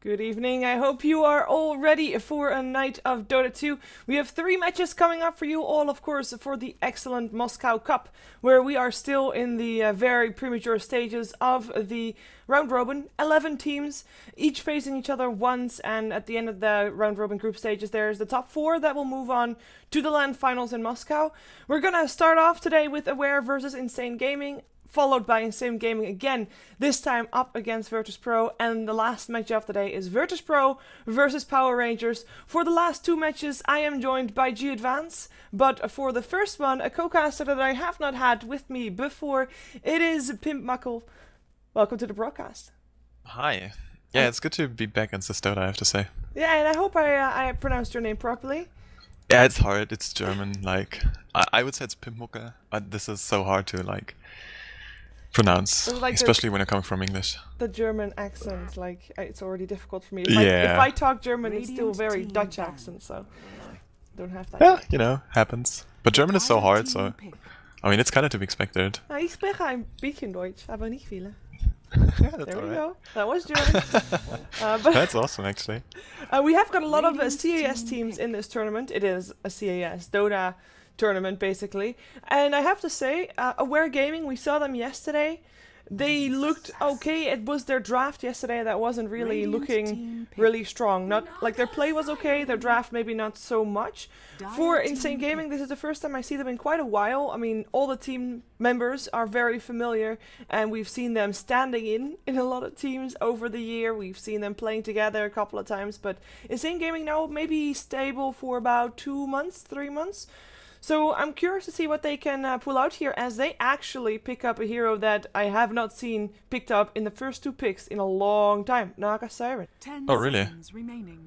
Good evening. I hope you are all ready for a night of Dota 2. We have 3 matches coming up for you all, of course, for the excellent Moscow Cup, where we are still in the very premature stages of the round robin. 11 teams, each facing each other once, and at the end of the round robin group stages, there's the top 4 that will move on to the LAN finals in Moscow. We're gonna start off today with Aware versus Insane Gaming, followed by Insane Gaming again, this time up against Virtus.pro, and the last match of the day is Virtus.pro versus Power Rangers. For the last 2 matches, I am joined by G-Advance, but for the first one, a co-caster that I have not had with me before, it is Pimp Muckle. Welcome to the broadcast. Hi. Yeah, it's good to be back in Dota, I have to say. Yeah, and I hope I pronounced your name properly. Yeah, it's hard, it's German, like, I would say it's Pimpmucke, but this is so hard to, like, pronounce, like especially when I come from English. The German accent, like, it's already difficult for me. If I talk German, it's still very Dutch accent, so don't have that. Yeah, you know, happens. But German is so hard, so I mean, it's kind of to be expected. Ich spreche ein bisschen Deutsch, aber nicht viele. Yeah, that's there we right. go. That was German. But that's awesome, actually. We have got a lot of CAS teams in this tournament. It is a CAS Dota tournament, basically. And I have to say, Aware Gaming, we saw them yesterday. They looked okay. It was their draft yesterday that wasn't really looking really strong. Not like their play was okay, their draft maybe not so much. For Insane Gaming, this is the first time I see them in quite a while. I mean, all the team members are very familiar, and we've seen them standing in a lot of teams over the year. We've seen them playing together a couple of times, but Insane Gaming now maybe stable for about 2 months, 3 months. So I'm curious to see what they can pull out here, as they actually pick up a hero that I have not seen picked up in the first 2 picks in a long time, Naga Siren. Oh really?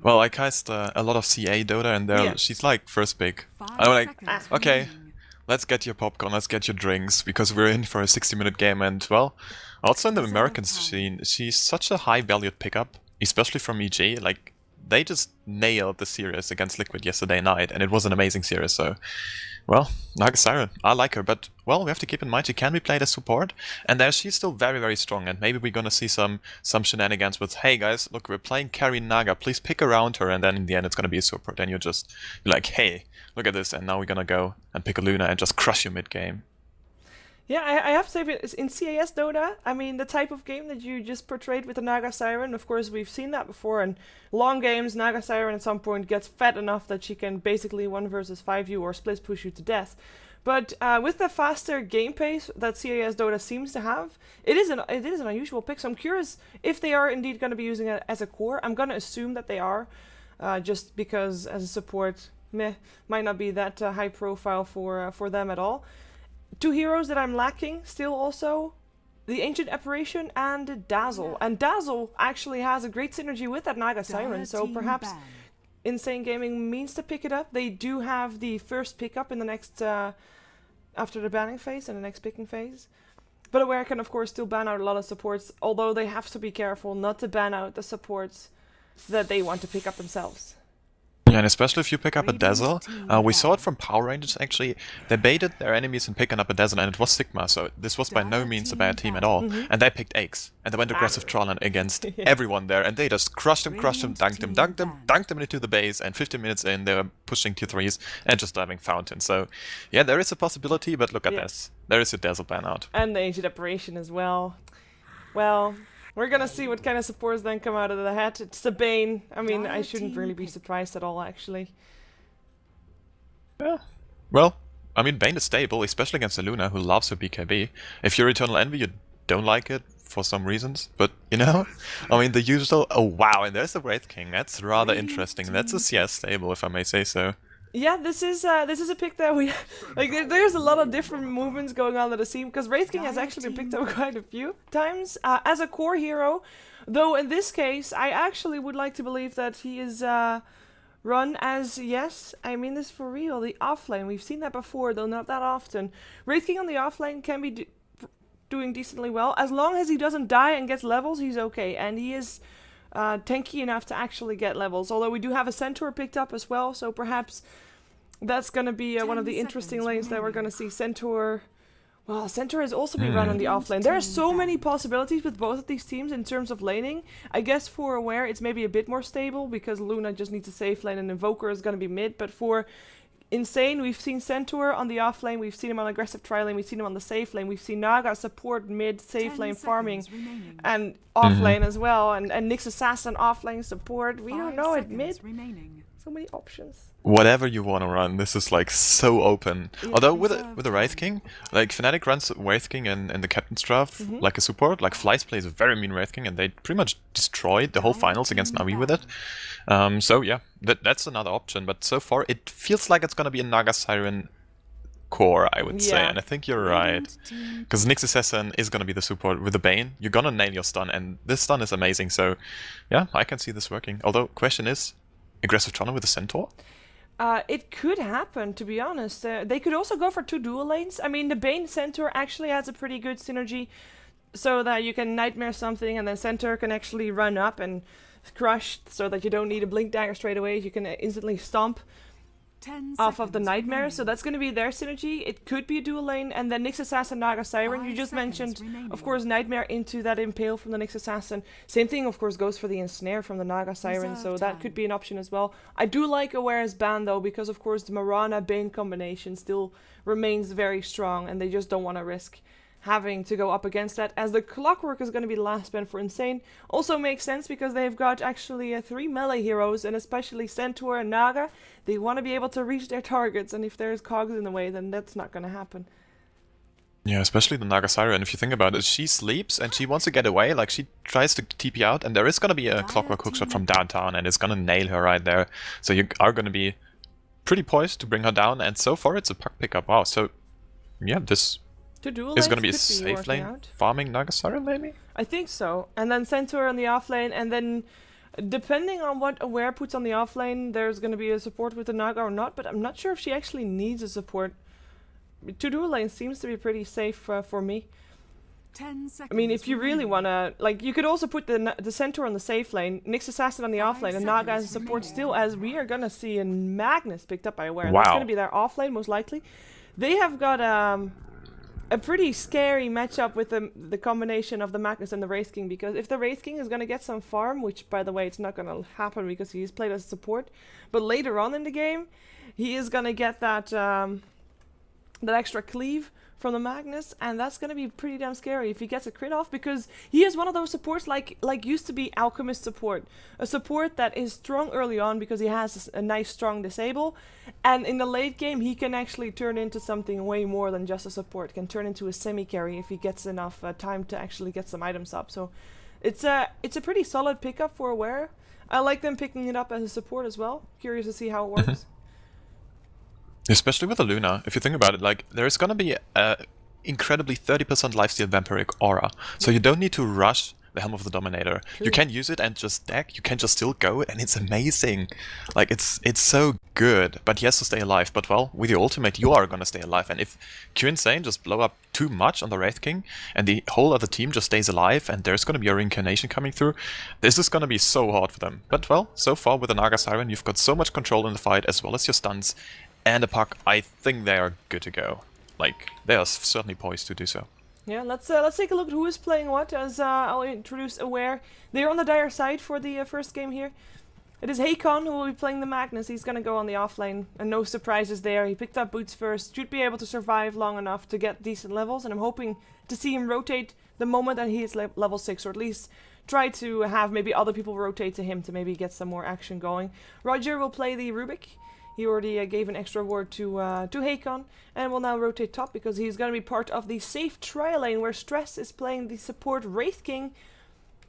Well, I cast a lot of CA Dota, and there she's like first pick. I'm like, okay, let's get your popcorn, let's get your drinks, because we're in for a 60-minute game, and well, also in the American scene, she's such a high valued pickup, especially from EG, like, they just nailed the series against Liquid yesterday night, and it was an amazing series, so... Well, Naga Siren, I like her, but, well, we have to keep in mind she can be played as support, and there she's still very, very strong, and maybe we're gonna see some shenanigans with, hey guys, look, we're playing carry Naga, please pick around her, and then in the end it's gonna be a support, and you just be like, hey, look at this, and now we're gonna go and pick a Luna and just crush you mid-game. Yeah, I have to say, in CAS Dota, I mean, the type of game that you just portrayed with the Naga Siren, of course, we've seen that before, and long games, Naga Siren at some point gets fat enough that she can basically 1 versus 5 you or split push you to death. But with the faster game pace that CAS Dota seems to have, it is an unusual pick, so I'm curious if they are indeed going to be using it as a core. I'm going to assume that they are, just because as a support, might not be that high profile for them at all. 2 heroes that I'm lacking still also, the Ancient Apparition and Dazzle. And Dazzle actually has a great synergy with that Naga Siren, so perhaps Insane Gaming means to pick it up. They do have the first pickup in the next, after the banning phase and the next picking phase. But Aware can of course still ban out a lot of supports, although they have to be careful not to ban out the supports that they want to pick up themselves. Yeah, and especially if you pick up a Dazzle, we saw it from Power Rangers actually, they baited their enemies in picking up a Dazzle, and it was Sigma, so this was by no means a bad team at all, and they picked Ace, and they went aggressive Tron against everyone there, and they just crushed them, dunked them into the base, and 15 minutes in, they were pushing tier 3s and just diving Fountain, so yeah, there is a possibility, but look at this, there is a Dazzle ban out. And the Ancient Apparition as well. Well... We're gonna see what kind of supports then come out of the hat. It's a Bane. I mean, I shouldn't really be surprised at all, actually. Yeah. Well, I mean, Bane is stable, especially against the Luna, who loves her BKB. If you're Eternal Envy, you don't like it for some reasons, but, you know? I mean, the usual... Oh, wow, and there's the Wraith King. That's rather interesting. That's a CS stable, if I may say so. Yeah, this is a pick that we like. There's a lot of different movements going on in the team, because Wraith King has actually been picked up quite a few times as a core hero. Though in this case, I actually would like to believe that he is run as, yes, I mean this for real, the offlane. We've seen that before, though not that often. Wraith King on the offlane can be doing decently well as long as he doesn't die and gets levels. He's okay, and he is tanky enough to actually get levels, although we do have a Centaur picked up as well, so perhaps that's going to be one of the interesting lanes that we're going to see. Centaur Well, Centaur has also been run on the offlane. There are so many possibilities with both of these teams in terms of laning. I guess for Aware it's maybe a bit more stable because Luna just needs a safe lane and Invoker is going to be mid. But for Insane, we've seen Centaur on the offlane, we've seen him on aggressive tri lane, we've seen him on the safe lane, we've seen Naga support mid, safe lane farming, and offlane as well, and Nyx Assassin offlane support. We don't know it mid. So many options. Whatever you want to run, this is like so open. Yeah, although with the Wraith King, like Fnatic runs Wraith King in the Captain's Draft like a support. Like Flyce plays a very mean Wraith King, and they pretty much destroyed the whole finals against Navi with it. So yeah, that's another option. But so far, it feels like it's gonna be a Naga Siren core, I would say, and I think you're right. Because Nyx Assassin is gonna be the support with the Bane. You're gonna nail your stun, and this stun is amazing. So yeah, I can see this working. Although, question is, aggressive Trundle with a Centaur? It could happen, to be honest. They could also go for 2 dual lanes. I mean, the Bane Centaur actually has a pretty good synergy, so that you can Nightmare something, and then Centaur can actually run up and crush, so that you don't need a Blink Dagger straight away. You can instantly stomp off of the Nightmare, so that's going to be their synergy. It could be a dual lane, and then Nyx Assassin, Naga Siren. You just mentioned, of course, Nightmare into that Impale from the Nyx Assassin. Same thing, of course, goes for the Ensnare from the Naga Siren, so that could be an option as well. I do like Aware's ban, though, because, of course, the Mirana-Bane combination still remains very strong, and they just don't want to risk having to go up against that, as the Clockwork is going to be the last ban for Insane. Also makes sense because they've got actually 3 melee heroes, and especially Centaur and Naga. They want to be able to reach their targets, and if there's cogs in the way, then that's not going to happen. Yeah, especially the Naga Siren. If you think about it, she sleeps and she wants to get away. Like, she tries to TP out, and there is going to be a Clockwork hookshot from downtown, and it's going to nail her right there. So you are going to be pretty poised to bring her down, and so far it's a puck pickup. Wow, so yeah, this is going to be a safe lane farming Naga Siren, maybe? I think so. And then Centaur on the offlane, and then depending on what Aware puts on the offlane, there's going to be a support with the Naga or not, but I'm not sure if she actually needs a support. 2 dual lanes seems to be pretty safe for me. 10 seconds. I mean, if you really want to, like, you could also put the Centaur on the safe lane, Nyx Assassin on the offlane, and Naga as a support still, as we are going to see a Magnus picked up by Aware. Wow. That's going to be their offlane, most likely. They have got a pretty scary matchup with the combination of the Magnus and the Wraith King, because if the Wraith King is going to get some farm, which, by the way, it's not going to happen because he's played as support, but later on in the game, he is going to get that extra cleave from the Magnus, and that's going to be pretty damn scary if he gets a crit off, because he is one of those supports like used to be Alchemist support, a support that is strong early on because he has a nice strong disable, and in the late game he can actually turn into something way more than just a support, can turn into a semi-carry if he gets enough time to actually get some items up. So it's a pretty solid pickup for Aware. I like them picking it up as a support as well. Curious to see how it works. Especially with the Luna, if you think about it, like, there's gonna be a incredibly 30% lifesteal vampiric aura, so you don't need to rush the Helm of the Dominator. True. You can use it and just deck, you can just still go, and it's amazing. Like, it's so good, but he has to stay alive. But well, with your ultimate, you are gonna stay alive, and if Q-Insane just blow up too much on the Wraith King, and the whole other team just stays alive, and there's gonna be a reincarnation coming through, this is gonna be so hard for them. But well, so far with the Naga Siren, you've got so much control in the fight, as well as your stuns, and a puck. I think they are good to go. Like, they are certainly poised to do so. Yeah, let's take a look at who is playing what, as I'll introduce Aware. They're on the dire side for the first game here. It is Hakon who will be playing the Magnus. He's going to go on the offlane, and no surprises there. He picked up boots first, should be able to survive long enough to get decent levels, and I'm hoping to see him rotate the moment that he is level 6, or at least try to have maybe other people rotate to him to maybe get some more action going. Roger will play the Rubik. He already gave an extra word to Hakon, and will now rotate top because he's going to be part of the safe trial lane where Stress is playing the support Wraith King,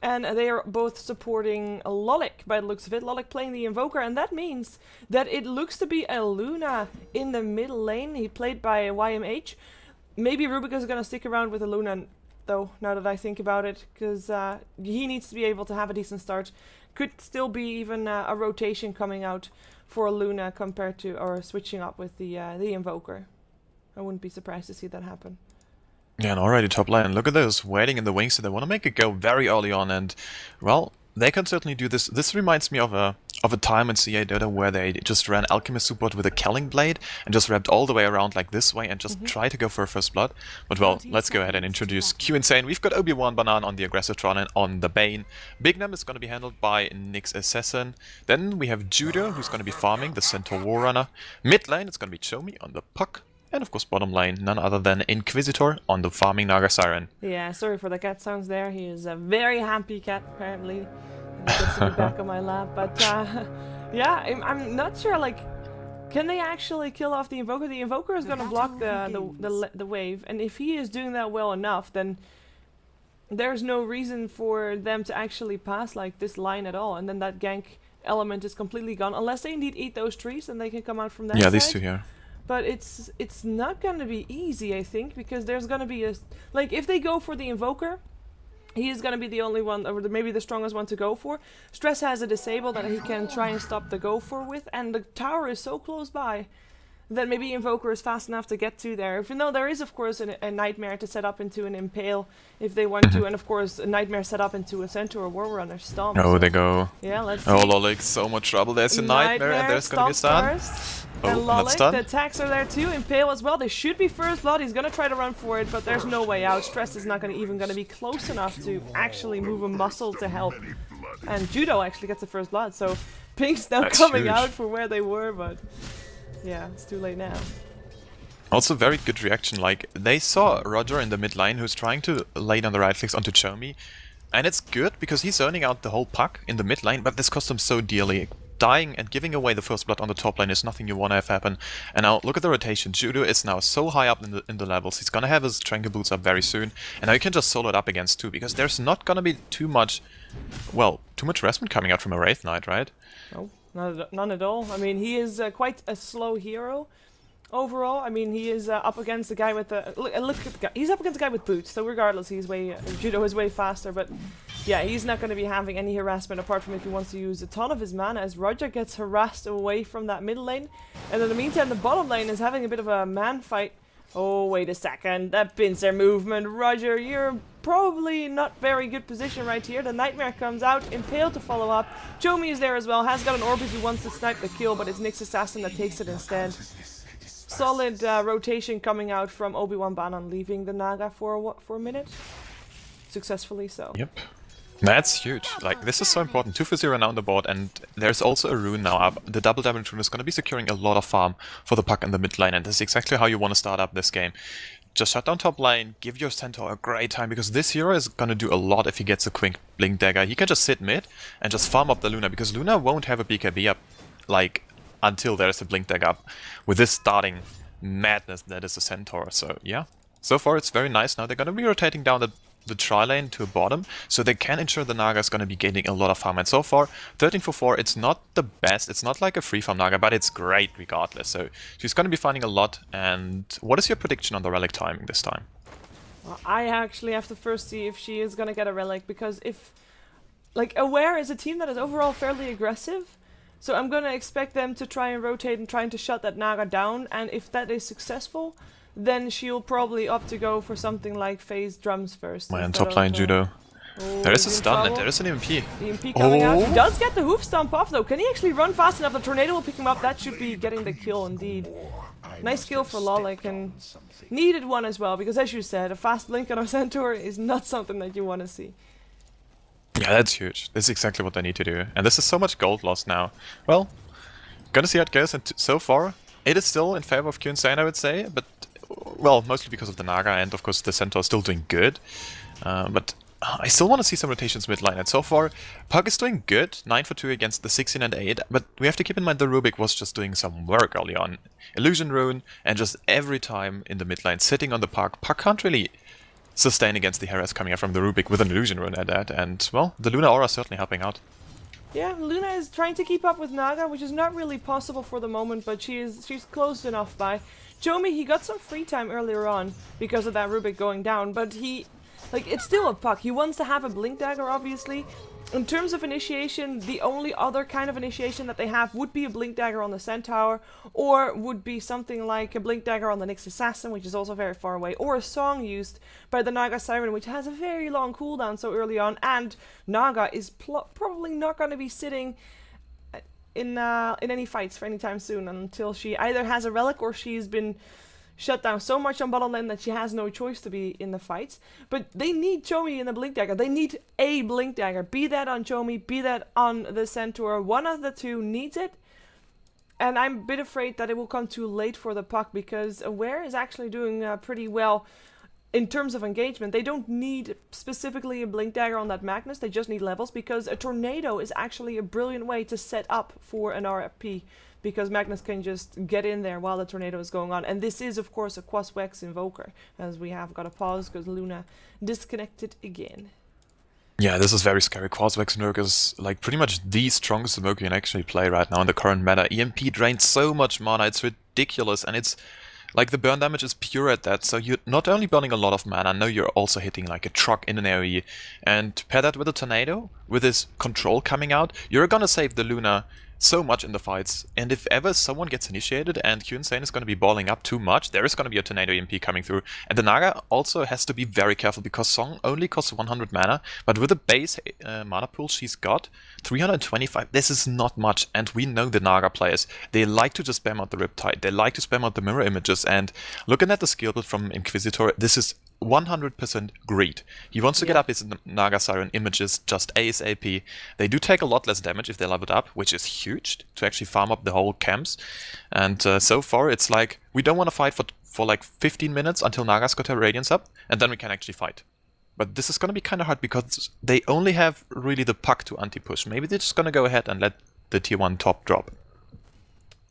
and they are both supporting Lolik by the looks of it. Lolik playing the Invoker, and that means that it looks to be a Luna in the middle lane. He played by YMH. Maybe Rubik is going to stick around with a Luna, though, now that I think about it, because he needs to be able to have a decent start. Could still be even a rotation coming out for Luna compared to, or switching up with the Invoker. I wouldn't be surprised to see that happen. Yeah, and already top lane. Look at this, waiting in the wings, so they want to make it go very early on, and well, they can certainly do this. This reminds me of a of a time in CA Dota where they just ran Alchemist support with a Kelling Blade and just wrapped all the way around like this way and just try to go for a first blood. But well, let's go ahead and introduce Q Insane. We've got Obi-Wan Banan on the aggressive Tron and on the Bane. Bignum is going to be handled by Nyx Assassin. Then we have Judo, who's going to be farming the Centaur Warrunner. Mid lane, it's going to be Chomi on the Puck. And of course bottom lane, none other than Inquisitor on the farming Naga Siren. Yeah, sorry for the cat sounds there. He is a very happy cat, apparently. He gets to be back on my lap. But yeah, I'm not sure, like, can they actually kill off the Invoker? The Invoker is going to block the wave. And if he is doing that well enough, then there's no reason for them to actually pass like this line at all. And then that gank element is completely gone. Unless they indeed eat those trees, then they can come out from that side. Yeah, these two here. But it's not gonna be easy, I think, because there's gonna be a... Like, if they go for the Invoker, he is gonna be the only one, or maybe the strongest one to go for. Stress has a disable that he can try and stop the go for with, and the tower is so close by that maybe Invoker is fast enough to get to there. Even though there is, of course, a Nightmare to set up into an Impale if they want to, and of course a Nightmare set up into a Centaur Warrunner Stomp. Oh, so they go. Yeah, let's see. Oh, Lolik, so much trouble. There's a Nightmare and there's gonna be a stun. And Oh, not Lolik, stun. the attacks are there too. Impale as well. They should be first blood. He's gonna try to run for it, but there's no way out. Stress is not gonna be close enough to actually move a muscle to help. And Judo actually gets the first blood, so Pink's now That's coming huge. out from where they were, but yeah, it's too late now. Also very good reaction, like, they saw Roger in the mid lane who's trying to lay down the right clicks onto Chomi. And it's good because he's earning out the whole puck in the mid lane, but this cost him so dearly. Dying and giving away the first blood on the top lane is nothing you want to have happen. And now look at the rotation. Judo is now so high up in the levels. He's gonna have his Tranquil Boots up very soon. And now you can just solo it up against two, because there's not gonna be too much harassment coming out from a Wraith Knight, right? No, none at all. I mean, he is quite a slow hero. Overall, I mean, he is up against the guy with the... Look at the guy. He's up against the guy with boots, so regardless, Judo is way faster, but yeah, he's not going to be having any harassment apart from if he wants to use a ton of his mana, as Roger gets harassed away from that middle lane. And in the meantime, the bottom lane is having a bit of a man fight. Oh, wait a second. That pincer movement. Roger, you're probably not very good position right here. The Nightmare comes out, Impale to follow up. Chomi is there as well, has got an orb if he wants to snipe the kill, but it's Nyx Assassin that takes it instead. Solid rotation coming out from Obi-Wan Banan, leaving the Naga for a minute. Successfully so. Yep. That's huge. Like, this is so important. 2 for 0 now on the board, and there's also a rune now up. The double damage rune is going to be securing a lot of farm for the puck in the mid lane, and this is exactly how you want to start up this game. Just shut down top lane, give your Centaur a great time, because this hero is going to do a lot if he gets a quick Blink Dagger. He can just sit mid and just farm up the Luna, because Luna won't have a BKB up, like, until there's a Blink Dagger up with this starting madness that is a Centaur. So yeah, so far it's very nice. Now they're going to be rotating down the tri lane to a bottom, so they can ensure the Naga is going to be gaining a lot of farm. And so far, 13 for 4, it's not the best, it's not like a free farm Naga, but it's great regardless. So she's going to be finding a lot. And what is your prediction on the relic timing this time? Well, I actually have to first see if she is going to get a relic, because if... Like, Aware is a team that is overall fairly aggressive, so I'm going to expect them to try and rotate and trying to shut that Naga down, and if that is successful, then she'll probably opt to go for something like phase drums first. Man, top lane Judo. Oh, there is a stun and there is an EMP. The EMP coming out. He does get the hoof stomp off though. Can he actually run fast enough? The tornado will pick him up. That should be getting the kill indeed. Nice kill for Lolik, and needed one as well, because as you said, a fast blink on our Centaur is not something that you want to see. Yeah, that's huge. This is exactly what they need to do. And this is so much gold lost now. Well, gonna see how it goes. And so far, it is still in favor of Q Insane, I would say. But, well, mostly because of the Naga, and of course the Centaur is still doing good. But I still want to see some rotations mid lane. And so far, Puck is doing good. 9 for 2 against the 16 and 8. But we have to keep in mind the Rubik was just doing some work early on. Illusion Rune, and just every time in the mid lane sitting on the Puck. Puck can't really sustain against the harass coming out from the Rubik with an Illusion Rune at that, and, well, the Luna Aura is certainly helping out. Yeah, Luna is trying to keep up with Naga, which is not really possible for the moment, but she's close enough by. Chomi, he got some free time earlier on because of that Rubik going down, but it's still a Puck. He wants to have a Blink Dagger, obviously. In terms of initiation, the only other kind of initiation that they have would be a Blink Dagger on the Centaur, or would be something like a Blink Dagger on the Nyx Assassin, which is also very far away, or a song used by the Naga Siren, which has a very long cooldown so early on, and Naga is probably not going to be sitting in any fights for any time soon until she either has a relic or she's been shut down so much on bottom lane that she has no choice to be in the fights. But they need Cho'Mi in the Blink Dagger. They need a Blink Dagger. Be that on Cho'Mi, be that on the Centaur. One of the two needs it. And I'm a bit afraid that it will come too late for the Puck, because Aware is actually doing pretty well in terms of engagement. They don't need specifically a Blink Dagger on that Magnus. They just need levels, because a Tornado is actually a brilliant way to set up for an RFP, because Magnus can just get in there while the Tornado is going on. And this is, of course, a Quas-Wex Invoker, as we have got a pause because Luna disconnected again. Yeah, this is very scary. Quas-Wex Invoker is like pretty much the strongest invoker you can actually play right now in the current meta. EMP drains so much mana, it's ridiculous, and it's like the burn damage is pure at that, so you're not only burning a lot of mana, no, you're also hitting like a truck in an AoE. And pair that with a Tornado, with his control coming out, you're gonna save the Luna so much in the fights. And if ever someone gets initiated and Q Insane is going to be balling up too much, there is going to be a Tornado EMP coming through. And the Naga also has to be very careful, because Song only costs 100 mana, but with the base mana pool she's got, 325, this is not much. And we know the Naga players, they like to just spam out the Riptide, they like to spam out the mirror images, and looking at the skill build from Inquisitor, this is 100% greed. He wants to get up his Naga Siren images just ASAP. They do take a lot less damage if they level it up, which is huge to actually farm up the whole camps. And so far it's like, we don't want to fight for like 15 minutes until Naga's got her Radiance up, and then we can actually fight. But this is going to be kind of hard, because they only have really the Puck to anti-push. Maybe they're just going to go ahead and let the tier 1 top drop.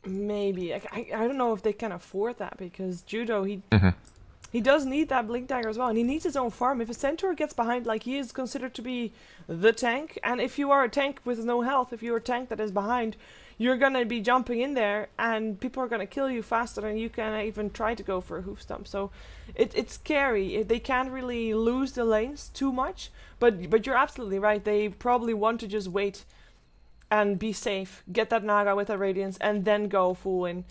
Maybe. I don't know if they can afford that, because Judo, he does need that Blink Dagger as well, and he needs his own farm. If a Centaur gets behind, like, he is considered to be the tank, and if you are a tank with no health, if you're a tank that is behind, you're gonna be jumping in there, and people are gonna kill you faster than you can even try to go for a hoof stomp. So it's scary. They can't really lose the lanes too much, but you're absolutely right. They probably want to just wait and be safe, get that Naga with a Radiance, and then go full in.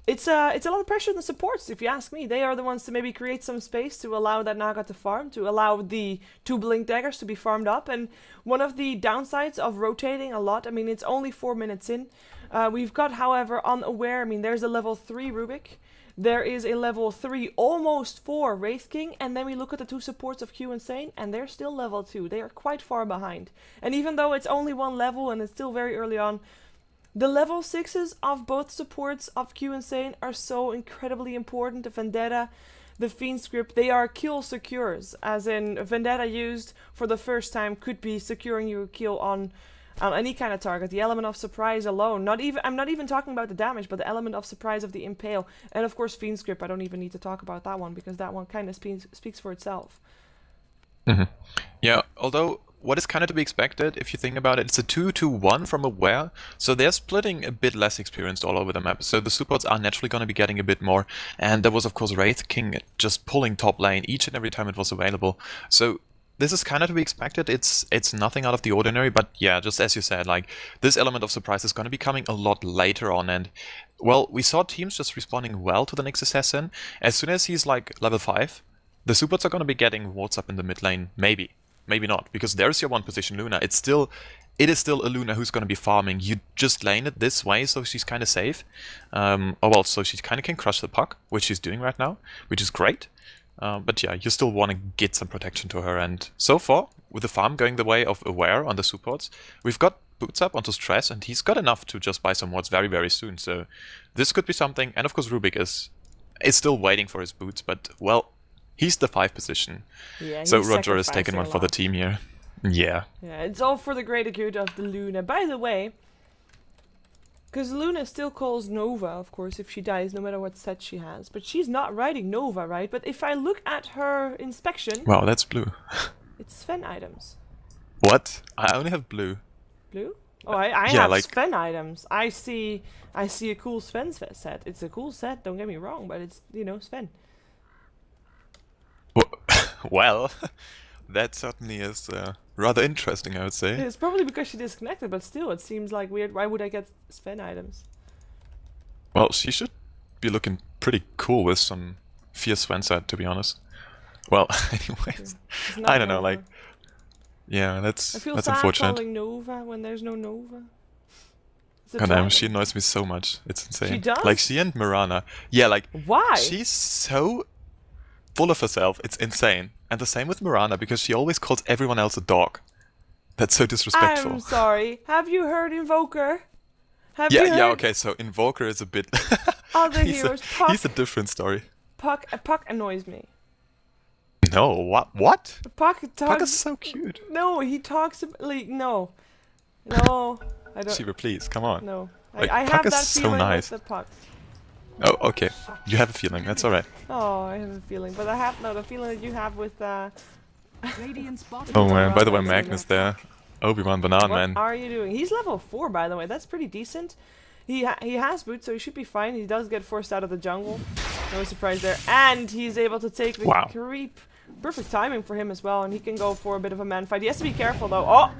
It's a lot of pressure on the supports, if you ask me. They are the ones to maybe create some space to allow that Naga to farm, to allow the 2 Blink Daggers to be farmed up. And one of the downsides of rotating a lot, I mean, it's only 4 minutes in. We've got, however, on Aware, I mean, there's a level 3 Rubik. There is a level 3, almost 4 Wraith King, and then we look at the 2 supports of Q Insane, and they're still level 2. They are quite far behind. And even though it's only 1 level and it's still very early on, the level 6s of both supports of Q Insane are so incredibly important. The Vendetta, the Fiend Script, they are kill secures, as in Vendetta used for the first time could be securing you a kill on any kind of target. The element of surprise alone, I'm not even talking about the damage, but the element of surprise of the Impale. And of course Fiend Script, I don't even need to talk about that one, because that one kind of speaks for itself. Yeah, although what is kind of to be expected, if you think about it, it's a 2-2-1 from Aware, so they're splitting a bit less experienced all over the map, so the supports are naturally going to be getting a bit more, and there was of course Wraith King just pulling top lane each and every time it was available, so this is kind of to be expected. It's nothing out of the ordinary, but yeah, just as you said, like, this element of surprise is going to be coming a lot later on, and well, we saw teams just responding well to the Nyx Assassin. As soon as he's like level 5, the supports are going to be getting wards up in the mid lane, maybe not, because there's your 1 position Luna. It is still a Luna who's going to be farming. You just lane it this way, so she's kind of safe. So she kind of can crush the Puck, which she's doing right now, which is great. But yeah, you still want to get some protection to her, and so far, with the farm going the way of Aware on the supports, we've got Boots up onto Stress, and he's got enough to just buy some wards very, very soon, so this could be something. And of course Rubik is still waiting for his boots, but well, he's the 5 position, so Roger has taken one for the team here. Yeah, it's all for the greater good of the Luna. By the way, because Luna still calls Nova, of course, if she dies, no matter what set she has. But she's not riding Nova, right? But if I look at her inspection... Wow, that's blue. It's Sven items. What? I only have blue. Blue? Oh, I have like Sven items. I see a cool Sven set. It's a cool set, don't get me wrong, but it's, Sven. Well, that certainly is rather interesting, I would say. It's probably because she disconnected, but still, it seems like weird. Why would I get Sven items? Well, she should be looking pretty cool with some fierce Sven set, to be honest. Well, anyways, I don't know, like, yeah, that's unfortunate. I feel sad calling Nova when there's no Nova. God damn, she annoys me so much. It's insane. She does? Like, she and Mirana. Yeah, like... Why? She's so full of herself, it's insane. And the same with Mirana, because she always calls everyone else a dog. That's so disrespectful. I'm sorry. Have you heard Invoker? Yeah, okay, so Invoker is a bit... Other heroes. Puck, he's a different story. Puck annoys me. No, what? Puck is so cute. No, he talks... Like, no, I don't... Shiva, please, come on. No. Like, I Puck have that is so feeling nice. with the Puck. Oh, okay. You have a feeling, that's alright. Oh, I have a feeling. But I have the feeling that you have with... Oh man, by the way, Magnus there. Obi-Wan Banana Man. What are you doing? He's level 4, by the way. That's pretty decent. He has boots, so he should be fine. He does get forced out of the jungle. No surprise there. And he's able to take the creep. Perfect timing for him as well, and he can go for a bit of a man fight. He has to be careful, though. Oh!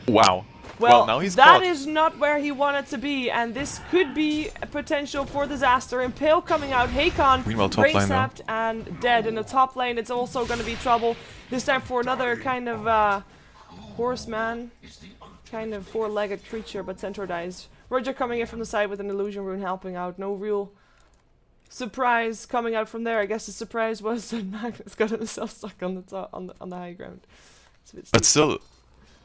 Wow. Well, now he's that caught. is not where he wanted to be, and this could be a potential for disaster. Impale coming out, Hakon brain sapped and dead. In the top lane, it's also going to be trouble. This time for another kind of horseman, kind of four-legged creature, but Centaur dies. Roger coming in from the side with an illusion rune helping out. No real surprise coming out from there. I guess the surprise was that Magnus got himself stuck on the top, on the high ground. But still,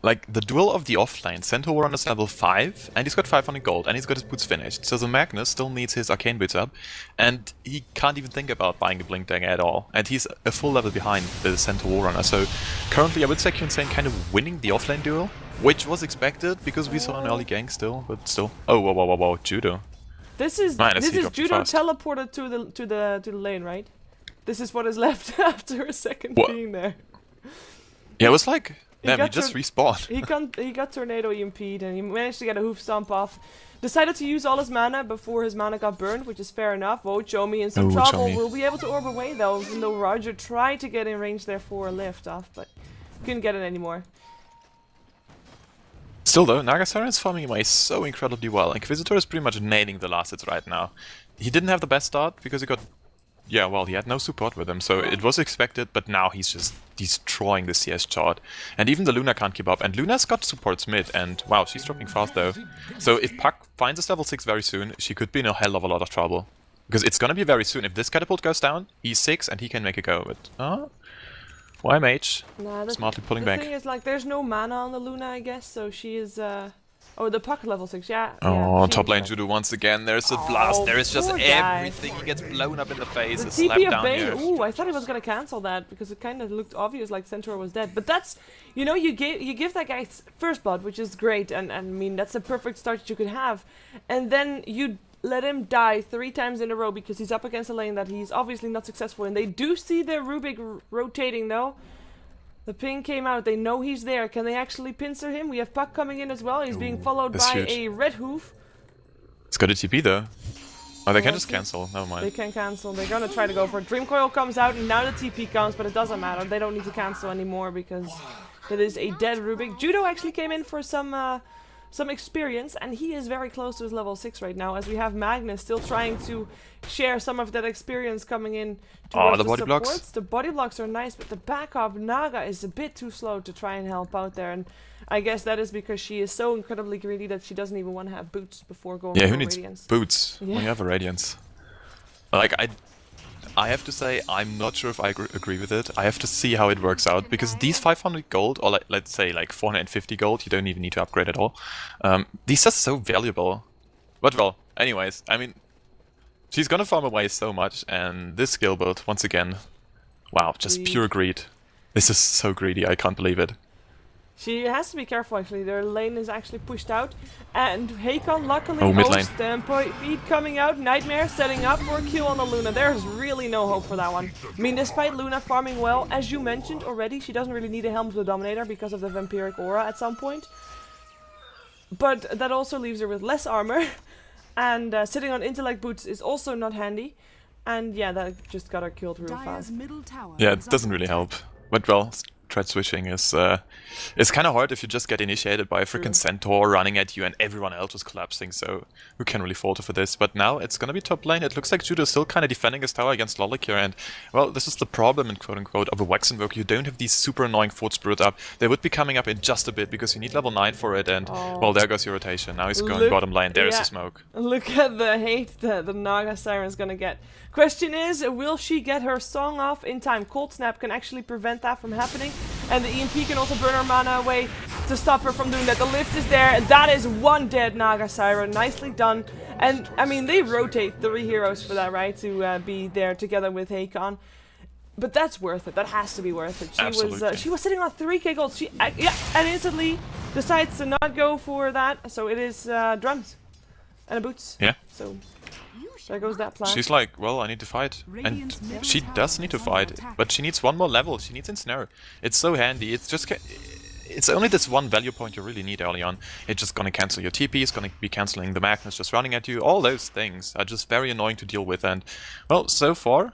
like, the duel of the offlane, Centaur Warren is level 5, and he's got 500 gold, and he's got his boots finished. So the Magnus still needs his arcane boots up, and he can't even think about buying a blink dagger at all. And he's a full level behind the Centaur Warrunner. So currently I would say Kyunsane kind of winning the offlane duel, which was expected because we saw an early gank still, but still. Oh, whoa, Judo. This is Judo teleported to the lane, right? This is what is left after a second being there. Yeah, it was like, damn, he just respawned. he got Tornado EMP'd and he managed to get a hoof stomp off. Decided to use all his mana before his mana got burned, which is fair enough. Oh, Chomi in some trouble. Will be able to orb away though, even though Roger tried to get in range there for a lift off, but couldn't get it anymore. Still though, Naga Siren is farming away so incredibly well. Inquisitor is pretty much nailing the last hits right now. He didn't have the best start because he got... Yeah, well, he had no support with him, so it was expected, but now he's just destroying the CS chart. And even the Luna can't keep up, and Luna's got supports mid, and wow, she's dropping fast though. So if Puck finds us level 6 very soon, she could be in a hell of a lot of trouble. Because it's gonna be very soon. If this catapult goes down, he's 6 and he can make a go, but... YMH, smartly pulling back. The thing is, like, there's no mana on the Luna, I guess, so she is, Oh, the Puck level 6, yeah. Oh, yeah, top lane Judo once again, there's a blast, there is just everything, he gets blown up in the face, the a slap down here. Ooh, I thought he was gonna cancel that, because it kind of looked obvious like Centaur was dead. But that's, you know, you give that guy first blood, which is great, and I mean, that's a perfect start that you could have. And then you let him die 3 times in a row because he's up against a lane that he's obviously not successful in. They do see the Rubik rotating though. The ping came out, they know he's there. Can they actually pincer him? We have Puck coming in as well. He's being followed by a red hoof. It's got a TP though. Oh, they can just cancel, never mind. They can cancel, they're gonna try to go for it. Dream Coil comes out and now the TP comes, but it doesn't matter. They don't need to cancel anymore because it is a dead Rubik. Judo actually came in for some experience, and he is very close to his level 6 right now, as we have Magnus still trying to share some of that experience coming in towards the body blocks. The body blocks are nice, but the backup Naga is a bit too slow to try and help out there, and I guess that is because she is so incredibly greedy that she doesn't even want to have boots before going for Radiance. Who needs boots when you have a Radiance? Like, I have to say, I'm not sure if I agree with it. I have to see how it works out, because these 500 gold, or let's say like 450 gold, you don't even need to upgrade at all. These are so valuable. But well, anyways, I mean, she's gonna farm away so much, and this skill build, once again, wow, just pure greed. This is so greedy, I can't believe it. She has to be careful actually, their lane is actually pushed out, and Hakon luckily mid-lane. Stampede coming out, Nightmare setting up for a kill on the Luna. There's really no hope for that one. I mean, despite Luna farming well, as you mentioned already, she doesn't really need a Helm to the Dominator because of the Vampiric Aura at some point. But that also leaves her with less armor, and sitting on Intellect Boots is also not handy. And yeah, that just got her killed real fast. Yeah, it doesn't really help. But well, thread switching is kind of hard if you just get initiated by a freaking Centaur running at you and everyone else is collapsing, so who can really falter for this? But now it's gonna be top lane. It looks like Judo is still kind of defending his tower against Lolik here, and well, this is the problem in quote-unquote of a Wax Invoker. You don't have these super annoying Fort Spirit up. They would be coming up in just a bit because you need level 9 for it, and well, there goes your rotation. Now he's going bottom lane. There's the smoke. Look at the hate that the Naga Siren's gonna get. Question is, will she get her song off in time? Cold Snap can actually prevent that from happening, and the EMP can also burn her mana away to stop her from doing that. The lift is there, and that is one dead Naga Siren. Nicely done. And I mean, they rotate 3 heroes for that, right? To be there together with Hakon. But that's worth it. That has to be worth it. She was sitting on 3k gold. She and instantly decides to not go for that. So it is drums and a boots. Yeah. So there goes that plan. She's like, well, I need to fight. And she does need to fight, but she needs one more level. She needs Ensnare. It's so handy. It's just... It's only this one value point you really need early on. It's just gonna cancel your TP, it's gonna be cancelling the Magnus just running at you. All those things are just very annoying to deal with, and... Well, so far...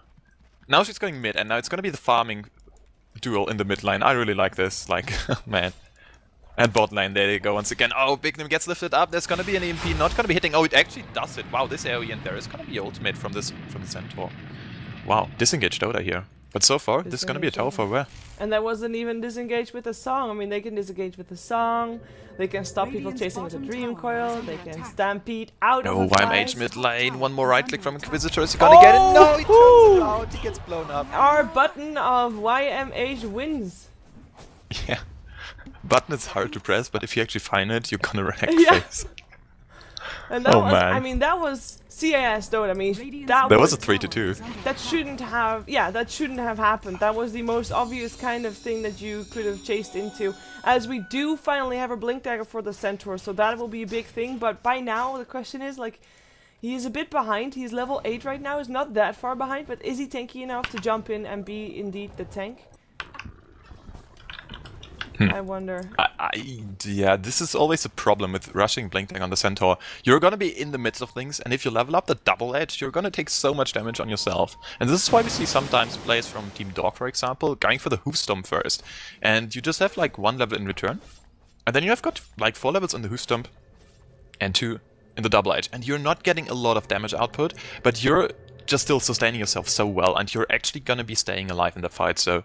Now she's going mid, and now it's gonna be the farming duel in the mid lane. I really like this. Like, man. And bot lane, there they go once again. Oh, Bignum gets lifted up. There's gonna be an EMP, not gonna be hitting. Oh, it actually does it. Wow, this area and there is gonna be ultimate from the Centaur. Wow, disengage Dota here. But so far, this is gonna be a tower for where? And that wasn't even disengaged with a song. I mean, they can disengage with a song. They can stop people chasing with a Dream Coil. They can stampede out of the YMH mid lane. One more right click from Inquisitor. Is he gonna get it? No, he turns it out. He gets blown up. Our button of YMH wins. Yeah. Button is hard to press, but if you actually find it, you're gonna wreck face. And that was, man. I mean, that was CAS though. I mean, that was a 3-2. That shouldn't have, that shouldn't have happened. That was the most obvious kind of thing that you could have chased into. As we do finally have a Blink Dagger for the Centaur, so that will be a big thing. But by now, the question is, like, he is a bit behind. He's level 8 right now. He's not that far behind, but is he tanky enough to jump in and be indeed the tank? I wonder. Yeah, this is always a problem with rushing Blink Dagger on the Centaur. You're gonna be in the midst of things, and if you level up the double edge, you're gonna take so much damage on yourself. And this is why we see sometimes players from Team Dog, for example, going for the Hoofstomp first. And you just have like 1 level in return. And then you have got like 4 levels in the Hoofstomp and 2 in the double edge. And you're not getting a lot of damage output, but you're just still sustaining yourself so well, and you're actually gonna be staying alive in the fight, so...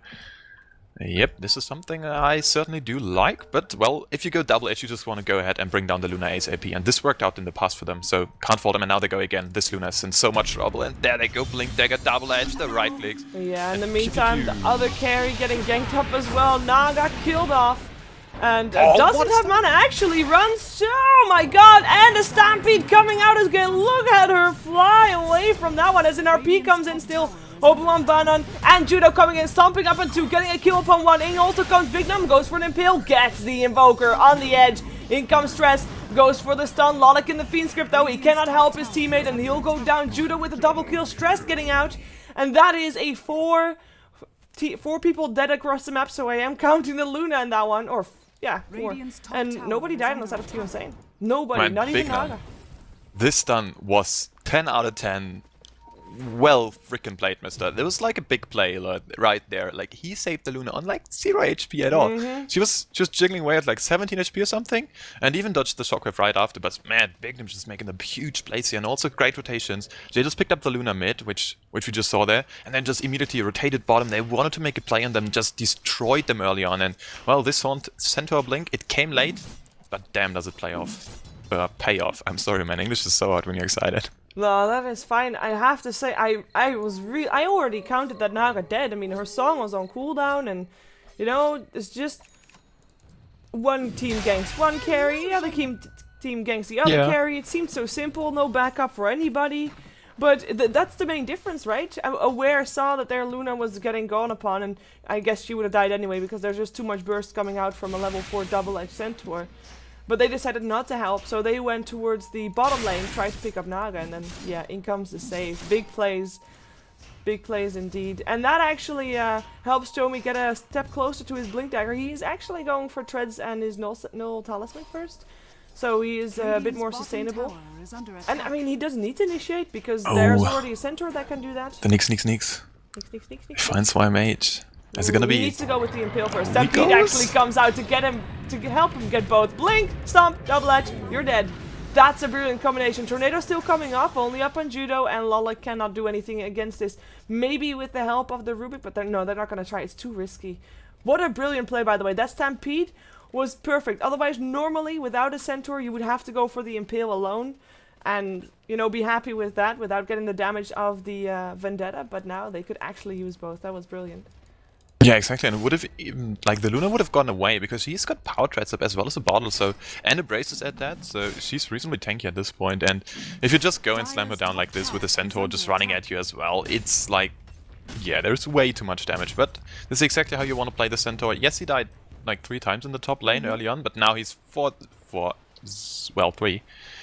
Yep, this is something I certainly do like, but, well, if you go double edge, you just want to go ahead and bring down the Luna ASAP, and this worked out in the past for them, so can't fault them, and now they go again. This Luna is in so much trouble, and there they go, Blink Dagger, double edge, the right clicks. Yeah, in the meantime, the other carry getting ganked up as well. Naga killed off, and doesn't have mana, actually runs, oh my god, and a Stampede coming out again. Look at her fly away from that one, as an RP comes in still. Obi-Wan Banon and Judo coming in, stomping up on 2, getting a kill upon 1. In also comes Bignum, goes for an Impale, gets the Invoker on the edge. In comes Stress, goes for the stun. Lolik in the Fiend script though, he cannot help his teammate and he'll go down. Judo with a double kill, Stress getting out. And that is a 4 people dead across the map, so I am counting the Luna in that one. Or, yeah, 4. And nobody died on the side of Team Insane. Nobody, not even Naga. This stun was 10 out of 10. Well freaking played, mister. There was like a big play right there. Like, he saved the Luna on like 0 HP at all. She was just jiggling away at like 17 HP or something, and even dodged the shockwave right after. But man, Bignum just making the huge plays here, and also great rotations. They just picked up the Luna mid, which we just saw there, and then just immediately rotated bottom. They wanted to make a play on them, just destroyed them early on. And well, this Centaur Blink, it came late, but damn, does it pay off. I'm sorry, man. English is so hard when you're excited. No, that is fine. I have to say, I already counted that Naga dead. I mean, her song was on cooldown, and you know, it's just one team ganks one carry, the other team ganks the other carry. It seemed so simple, no backup for anybody. But that's the main difference, right? Aware saw that their Luna was getting gone upon, and I guess she would have died anyway because there's just too much burst coming out from a level 4 double-edged Centaur. But they decided not to help, so they went towards the bottom lane, tried to pick up Naga, and then, yeah, in comes the save. Big plays indeed. And that actually helps Tomi get a step closer to his Blink Dagger. He's actually going for Treads and his Null Talisman first, so he is a bit more sustainable. And, I mean, he doesn't need to initiate, because there's already a Centaur that can do that. The Nix. He finds YMH. Is it gonna be... He needs to go with the Impale first. Stampede actually comes out to get him, to help him get both. Blink, stomp, double edge, you're dead. That's a brilliant combination. Tornado still coming off, only up on Judo, and Lola cannot do anything against this. Maybe with the help of the Rubik, but no, they're not gonna try. It's too risky. What a brilliant play, by the way. That Stampede was perfect. Otherwise, normally, without a Centaur, you would have to go for the Impale alone. And, you know, be happy with that without getting the damage of the Vendetta. But now they could actually use both. That was brilliant. Yeah, exactly, and would have even, like, the Luna would have gone away, because he's got power threats up as well as a bottle, so, and a braces at that, so she's reasonably tanky at this point, and if you just go and slam her down like this with a Centaur just running at you as well, it's like, yeah, there's way too much damage, but this is exactly how you want to play the Centaur. Yes, he died like 3 times in the top lane early on, but now he's 3.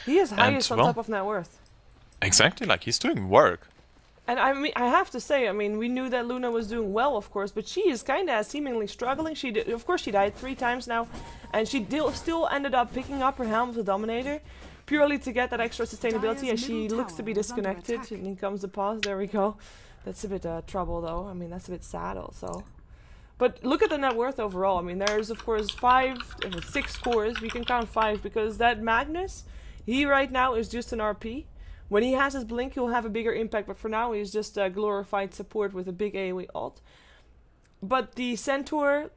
He is highest on top of net worth. Exactly, like, he's doing work. And I mean, I have to say, I mean, we knew that Luna was doing well, of course, but she is kind of seemingly struggling. She did, of course, she died 3 times now, and she still ended up picking up her Helm of the Dominator, purely to get that extra sustainability, as she looks to be disconnected. And in comes the pause, there we go. That's a bit trouble, though. I mean, that's a bit sad, also. But look at the net worth overall. I mean, there's, of course, 6 cores. We can count 5, because that Magnus, he right now is just an RP. When he has his blink, he'll have a bigger impact, but for now he's just a glorified support with a big AoE ult. But the Centaur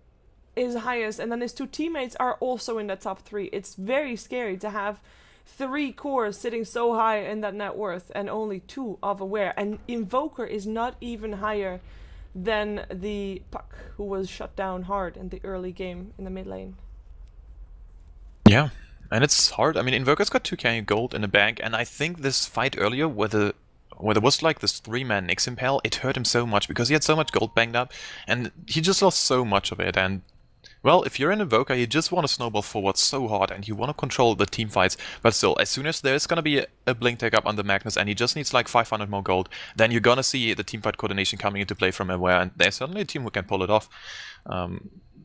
is highest, and then his 2 teammates are also in the top 3. It's very scary to have 3 cores sitting so high in that net worth, and only 2 of Aware. And Invoker is not even higher than the Puck, who was shut down hard in the early game in the mid lane. Yeah. And it's hard. I mean, Invoker's got 2k gold in the bank, and I think this fight earlier, where there was like this 3-man Nyx Impale, it hurt him so much because he had so much gold banked up, and he just lost so much of it. And well, if you're an Invoker, you just want to snowball forward so hard, and you want to control the team fights. But still, as soon as there's gonna be a blink take up on the Magnus, and he just needs like 500 more gold, then you're gonna see the teamfight coordination coming into play from Aware, and there's certainly a team who can pull it off.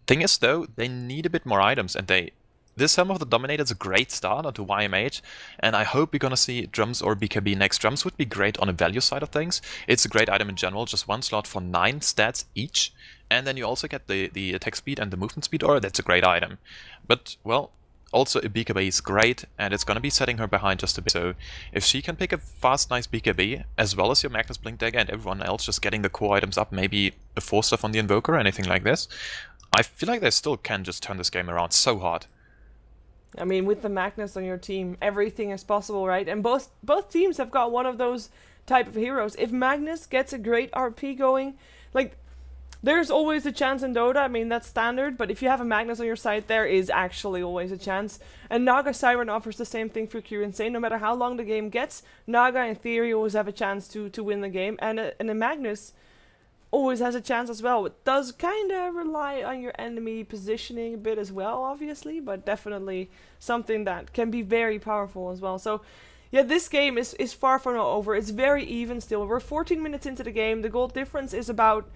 Thing is, though, they need a bit more items, and this Helm of the Dominator is a great start onto YMH, and I hope we're gonna see Drums or BKB next. Drums would be great on the value side of things. It's a great item in general, just 1 slot for 9 stats each, and then you also get the attack speed and the movement speed aura. That's a great item. But, well, also a BKB is great, and it's gonna be setting her behind just a bit. So if she can pick a fast, nice BKB, as well as your Magnus Blink Dagger and everyone else just getting the core items up, maybe a 4-stuff on the Invoker or anything like this, I feel like they still can just turn this game around so hard. I mean, with the Magnus on your team, everything is possible, right? And both teams have got one of those type of heroes. If Magnus gets a great RP going, like, there's always a chance in Dota. I mean, that's standard, but if you have a Magnus on your side, there is actually always a chance. And Naga Siren offers the same thing for Q Insane. No matter how long the game gets, Naga in theory always have a chance to win the game. And a Magnus always has a chance as well. It does kind of rely on your enemy positioning a bit as well, obviously, but definitely something that can be very powerful as well. So, yeah, this game is far from over. It's very even still. We're 14 minutes into the game. The gold difference is about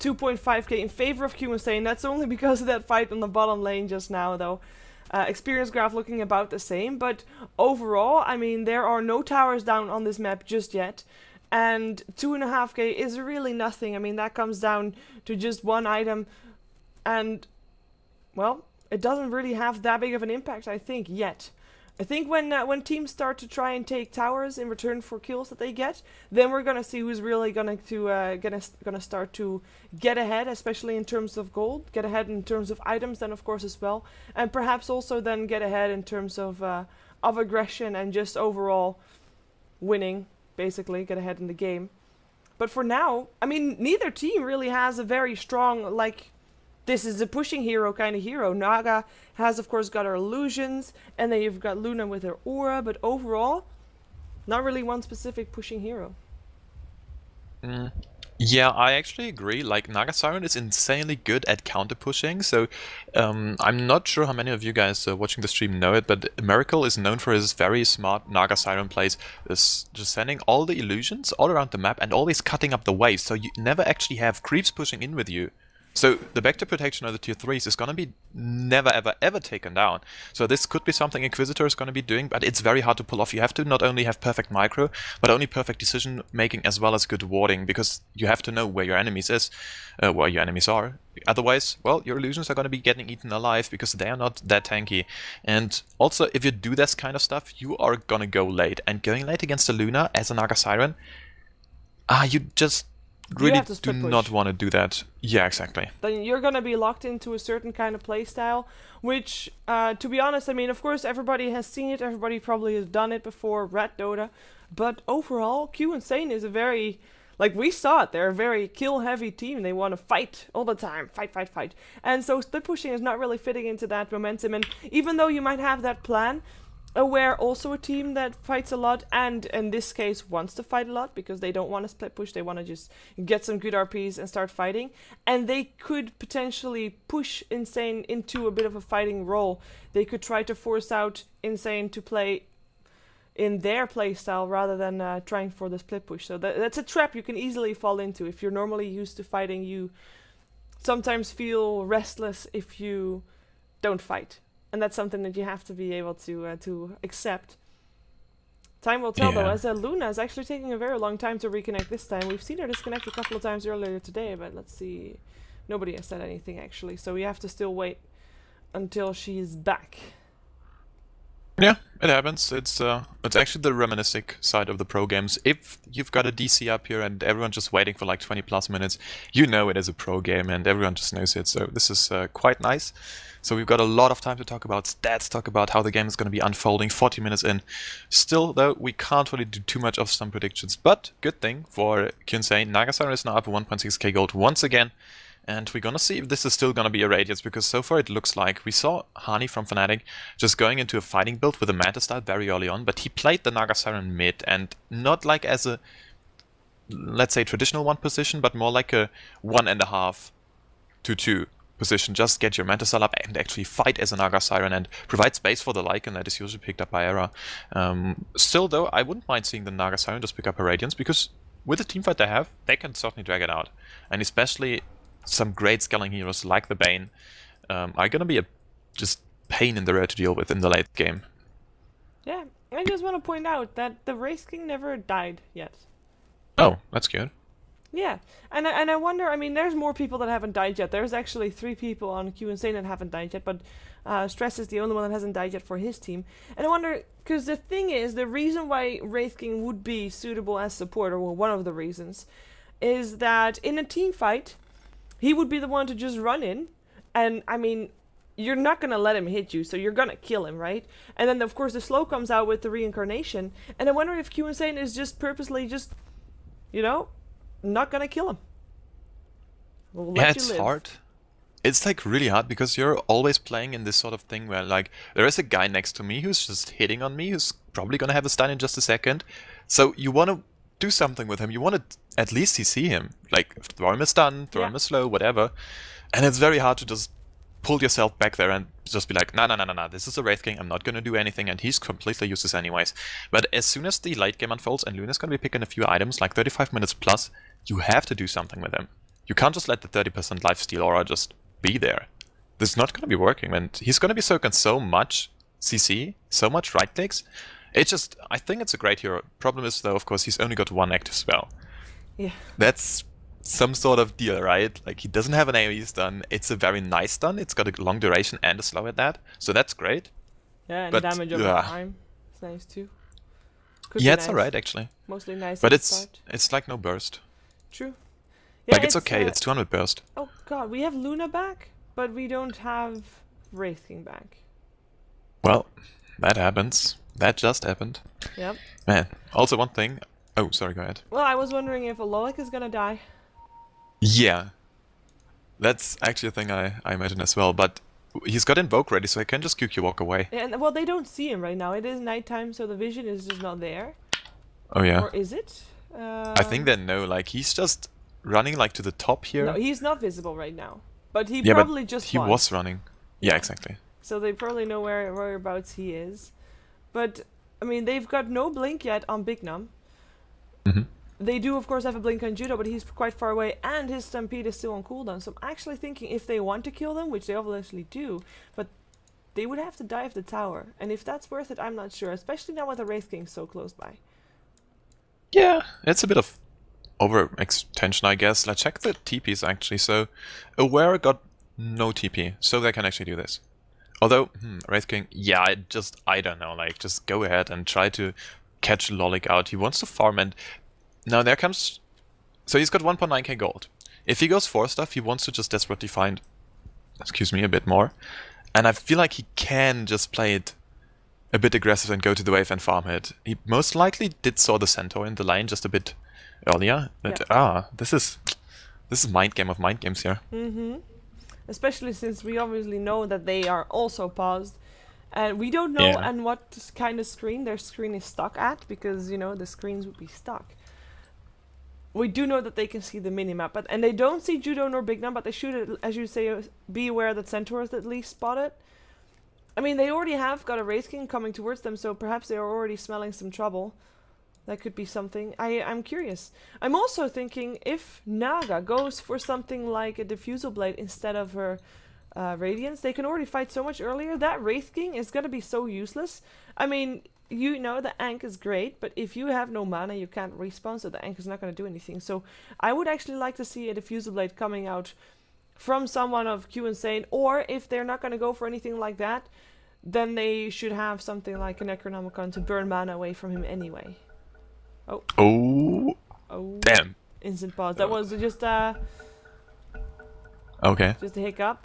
2.5k in favor of Q Insane. That's only because of that fight on the bottom lane just now, though. Experience graph looking about the same, but overall, I mean, there are no towers down on this map just yet. And 2.5k is really nothing. I mean, that comes down to just 1 item. And, well, it doesn't really have that big of an impact, I think, yet. I think when teams start to try and take towers in return for kills that they get, then we're gonna see who's really gonna start to get ahead, especially in terms of gold, get ahead in terms of items, then of course as well, and perhaps also then get ahead in terms of aggression and just overall winning. Basically, get ahead in the game. But for now, I mean, neither team really has a very strong, like, this is a pushing hero kind of hero. Naga has, of course, got her illusions, and then you've got Luna with her aura, but overall, not really one specific pushing hero. Yeah, I actually agree. Like, Naga Siren is insanely good at counter-pushing, so I'm not sure how many of you guys watching the stream know it, but Miracle is known for his very smart Naga Siren plays, just sending all the illusions all around the map and always cutting up the waves, so you never actually have creeps pushing in with you. So the Vector protection of the tier 3s is gonna be never ever ever taken down. So this could be something Inquisitor is gonna be doing, but it's very hard to pull off. You have to not only have perfect micro, but only perfect decision making as well as good warding, because you have to know where your enemies are. Otherwise, well, your illusions are gonna be getting eaten alive because they are not that tanky. And also, if you do this kind of stuff, you are gonna go late. And going late against a Luna as a Naga Siren, you just really do not want to do that. Yeah, exactly. Then you're going to be locked into a certain kind of playstyle, which, to be honest, I mean, of course, everybody has seen it. Everybody probably has done it before, Red Dota. But overall, Q Insane is a very, like we saw it, they're a very kill-heavy team. They want to fight all the time. Fight, fight, fight. And so split pushing is not really fitting into that momentum. And even though you might have that plan, Aware also a team that fights a lot, and in this case wants to fight a lot because they don't want to split push, they want to just get some good RPs and start fighting, and they could potentially push Insane into a bit of a fighting role. They could try to force out Insane to play in their playstyle rather than trying for the split push. So that's a trap you can easily fall into. If you're normally used to fighting, you sometimes feel restless if you don't fight. And that's something that you have to be able to accept. Time will tell, though, as Luna is actually taking a very long time to reconnect this time. We've seen her disconnect a couple of times earlier today, but let's see. Nobody has said anything, actually, so we have to still wait until she's back. Yeah, it happens. It's actually the reminiscing side of the pro games. If you've got a DC up here and everyone's just waiting for like 20 plus minutes, you know it is a pro game and everyone just knows it. So this is quite nice. So we've got a lot of time to talk about stats, talk about how the game is going to be unfolding 40 minutes in. Still, though, we can't really do too much of some predictions. But good thing for Q Insane, Naga Siren is now up 1.6k gold once again. And we're gonna see if this is still gonna be a Radiance, because so far it looks like we saw Hani from Fnatic just going into a fighting build with a Manta style very early on, but he played the Naga Siren mid, and not like as a, let's say, traditional 1 position, but more like a 1.5 to 2 position. Just get your Manta style up and actually fight as a Naga Siren and provide space for the Lycan that is usually picked up by Era. Still though, I wouldn't mind seeing the Naga Siren just pick up a Radiance, because with the teamfight they have, they can certainly drag it out. And especially some great scaling heroes like the Bane are gonna be a just pain in the rear to deal with in the late game. Yeah, I just want to point out that the Wraith King never died yet. Oh, that's good. Yeah, and I wonder, I mean, there's more people that haven't died yet. There's actually 3 people on Q Insane that haven't died yet, but Stress is the only one that hasn't died yet for his team. And I wonder, because the thing is, the reason why Wraith King would be suitable as support, or well, one of the reasons, is that in a team fight, he would be the one to just run in, and I mean, you're not gonna let him hit you, so you're gonna kill him, right? And then of course the slow comes out with the reincarnation, and I wonder if Q Insane is just purposely just, you know, not gonna kill him. We'll yeah, it's hard. It's like really hard because you're always playing in this sort of thing where like there is a guy next to me who's just hitting on me, who's probably gonna have a stun in just a second. So you wanna do something with him. You want to at least see him, like throw him a stun, throw him a slow, whatever. And it's very hard to just pull yourself back there and just be like, nah, this is a Wraith King, I'm not gonna do anything, and he's completely useless anyways. But as soon as the late game unfolds and Luna's gonna be picking a few items, like 35 minutes plus, you have to do something with him. You can't just let the 30% lifesteal aura just be there. This is not gonna be working, and he's gonna be soaking so much CC, so much right clicks. It's just, I think it's a great hero. Problem is though, of course, he's only got 1 active spell. Yeah. That's some sort of deal, right? Like, he doesn't have an AoE stun. It's a very nice stun. It's got a long duration and a slow at that. So that's great. Yeah, and but, damage over time. It's nice too. Could yeah, it's nice. Alright actually. Mostly nice. But it's like no burst. True. Yeah, like it's okay, it's 200 burst. Oh god, we have Luna back, but we don't have Wraith King back. Well, that happens. That just happened. Yep. Man, also one thing. Oh, sorry, go ahead. Well, I was wondering if Alolik is gonna die. Yeah. That's actually a thing I imagine as well, but he's got Invoke ready, so I can just QQ walk away. Yeah, and, well, they don't see him right now. It is nighttime, so the vision is just not there. Oh, yeah. Or is it? I think they know, like, he's just running, like, to the top here. No, he's not visible right now. But he probably just he was running. Yeah, exactly. So they probably know whereabouts he is. But, I mean, they've got no blink yet on Big Num. Mm-hmm. They do, of course, have a blink on Judo, but he's quite far away, and his Stampede is still on cooldown. So I'm actually thinking if they want to kill them, which they obviously do, but they would have to dive the tower. And if that's worth it, I'm not sure, especially now with the Wraith King so close by. Yeah, it's a bit of overextension, I guess. Let's check the TPs, actually. So, Aware got no TP, so they can actually do this. Although, Wraith King, yeah, I don't know, like, just go ahead and try to catch Lolik out. He wants to farm, and now there comes... So he's got 1.9k gold. If he goes 4 stuff, he wants to just desperately find, excuse me, a bit more. And I feel like he can just play it a bit aggressive and go to the wave and farm it. He most likely did saw the Centaur in the lane just a bit earlier. But, this is mind game of mind games here. Especially since we obviously know that they are also paused. And we don't know on what kind of screen their screen is stuck at, because, you know, the screens would be stuck. We do know that they can see the minimap, and they don't see Judo nor Big Nam, but they should, as you say, be aware that Centaur is at least spotted. I mean, they already have got a Wraith King coming towards them, so perhaps they are already smelling some trouble. That could be something. I'm curious. I'm also thinking if Naga goes for something like a Diffusal Blade instead of her Radiance, they can already fight so much earlier. That Wraith King is going to be so useless. I mean, you know, the Ankh is great, but if you have no mana, you can't respawn, so the Ankh is not going to do anything. So I would actually like to see a Diffusal Blade coming out from someone of Q Insane, or if they're not going to go for anything like that, then they should have something like a Necronomicon to burn mana away from him anyway. Oh, damn. Instant pause. That was just okay. Just a hiccup.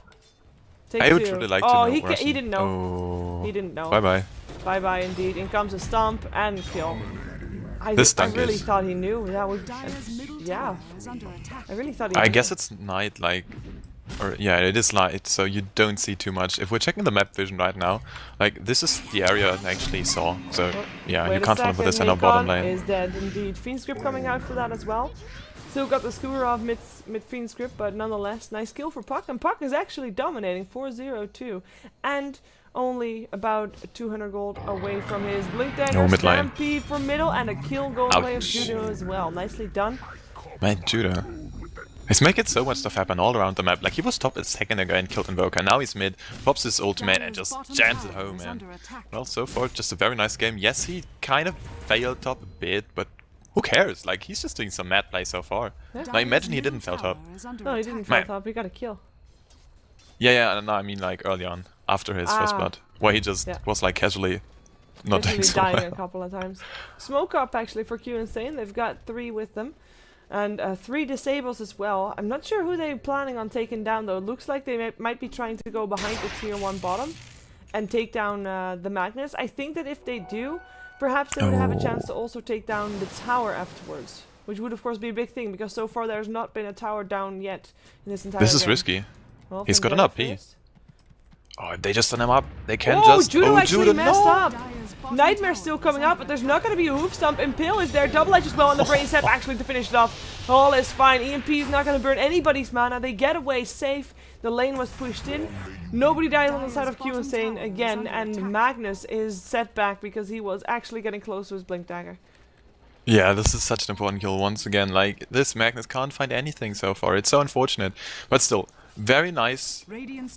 I would really like to know. He didn't know. Oh. He didn't know. Bye bye. Bye bye indeed. In comes a stomp and kill. I really thought he knew. That would. Yeah. I really thought he knew. I guess it's night, like. Or yeah, it is light, so you don't see too much. If we're checking the map vision right now, like this is the area I actually saw. So yeah, you can't follow this in our bottom lane. Is dead indeed. Fiend's Grip coming out for that as well. Still got the skewer off mid Fiend's Grip, but nonetheless, nice kill for Puck. And Puck is actually dominating 4-0-2, and only about 200 gold away from his Blink Dagger. Stampede for middle, and a kill goal away of Judo as well. Nicely done. Man, Judo. He's making so much stuff happen all around the map. Like, he was top a second ago and killed Invoker. Now he's mid, pops his ultimate and just jams it home, man. Well, so far, just a very nice game. Yes, he kind of failed top a bit, but who cares? Like, he's just doing some mad play so far. Yeah. Now, imagine he didn't fail top. No, he didn't fail top. He got a kill. Yeah, no, I mean, like, early on, after his first blood, where he just was, like, casually not doing so well. Dying a couple of times. Smoke up, actually, for Q Insane. They've got 3 with them. And 3 disables as well. I'm not sure who they're planning on taking down, though. It looks like they might be trying to go behind the tier 1 bottom and take down the Magnus. I think that if they do, perhaps they would have a chance to also take down the tower afterwards, which would of course be a big thing, because so far there's not been a tower down yet in this entire game. This is risky. Well, he's got an AP. Oh, if they just send him up, they can Judo actually messed up. Nightmare's still coming up, but there's not going to be a hoof stomp. Impale is there, double edge as well on the brain set actually to finish it off. All is fine. EMP is not going to burn anybody's mana. They get away safe. The lane was pushed in. Nobody dies on the side of Q Insane again, and Magnus is set back because he was actually getting close to his Blink Dagger. Yeah, this is such an important kill once again. Like, this Magnus can't find anything so far. It's so unfortunate, but still. Very nice.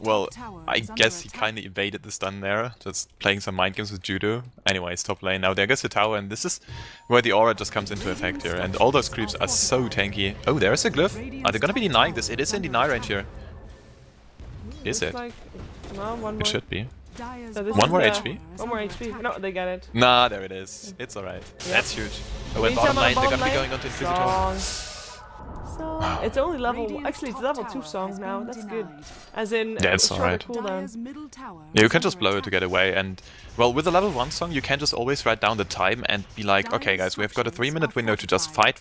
Well, I guess he kind of evaded the stun there, just playing some mind games with Judo. Anyways, top lane. Now there goes the tower, and this is where the aura just comes into effect here. And all those creeps are so tanky. Oh, there's a glyph. Are they gonna be denying this? It is in deny range here. Is it? Like, no, one more. It should be. So one more HP? One more HP. No, they get it. Nah, there it is. It's alright. Yep. That's huge. Oh, and bottom lane, they're gonna be going on to Inquisitor. It's only level, actually it's level 2 song now, that's good. As in, yeah, it's alright. Yeah, you can just blow it to get away, and, well, with a level 1 song, you can just always write down the time and be like, okay guys, we've got a 3-minute window to just fight,